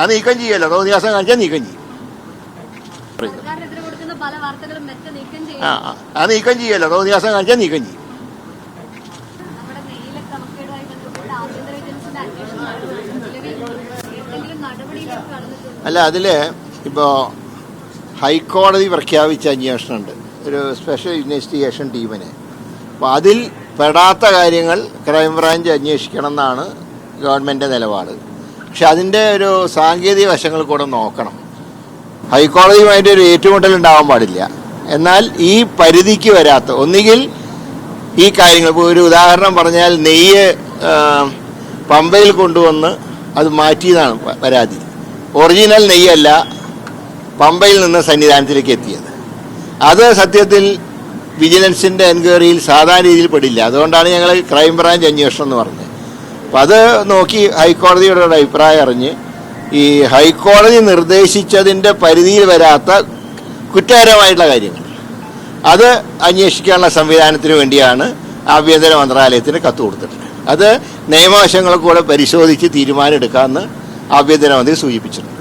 അത് നീക്കം ചെയ്യല്ലോ, തോന്നിയാസം കാണിച്ചാൽ നീക്കം ചെയ്യും. അത് നീക്കം ചെയ്യല്ലോ, തോന്നിയാസം കാണിച്ചാൽ നീക്കം ചെയ്യും. അല്ല, അതില് ഇപ്പോ ഹൈക്കോടതി പ്രഖ്യാപിച്ച അന്വേഷണമുണ്ട്, ഒരു സ്പെഷ്യൽ ഇൻവെസ്റ്റിഗേഷൻ ടീമിനെ. അപ്പോൾ അതിൽ പെടാത്ത കാര്യങ്ങൾ ക്രൈംബ്രാഞ്ച് അന്വേഷിക്കണം എന്നാണ് ഗവൺമെൻറ് നിലപാട്. പക്ഷെ അതിൻ്റെ ഒരു സാങ്കേതിക വശങ്ങൾ കൂടെ നോക്കണം. ഹൈക്കോടതിയുമായിട്ട് ഒരു ഏറ്റുമുട്ടൽ ഉണ്ടാവാൻ പാടില്ല. എന്നാൽ ഈ പരിധിക്ക് വരാത്ത ഒന്നുകിൽ ഈ കാര്യങ്ങൾ, ഇപ്പോൾ ഒരു ഉദാഹരണം പറഞ്ഞാൽ നെയ്യ് പമ്പയിൽ കൊണ്ടുവന്ന് അത് മാറ്റിയതാണ് പരാതി. ഒറിജിനൽ നെയ്യല്ല പമ്പയിൽ നിന്ന് സന്നിധാനത്തിലേക്ക് എത്തിയത്. അത് സത്യത്തിൽ വിജിലൻസിൻ്റെ എൻക്വയറിയിൽ സാധാരണ രീതിയിൽ പെടില്ല. അതുകൊണ്ടാണ് ഞങ്ങൾ ക്രൈംബ്രാഞ്ച് അന്വേഷണം എന്ന് പറഞ്ഞത്. അപ്പം അത് നോക്കി ഹൈക്കോടതിയുടെ ഒരു അഭിപ്രായം അറിഞ്ഞ് ഈ ഹൈക്കോടതി നിർദ്ദേശിച്ചതിൻ്റെ പരിധിയിൽ വരാത്ത കുറ്റകരമായിട്ടുള്ള കാര്യങ്ങൾ അത് അന്വേഷിക്കാനുള്ള സംവിധാനത്തിന് വേണ്ടിയാണ് ആഭ്യന്തര മന്ത്രാലയത്തിന് കത്ത് കൊടുത്തിട്ടുണ്ട്. അത് നിയമവശങ്ങളെ കൂടെ പരിശോധിച്ച് തീരുമാനം എടുക്കാമെന്ന് ആഭ്യന്തരമന്ത്രി സൂചിപ്പിച്ചിട്ടുണ്ട്.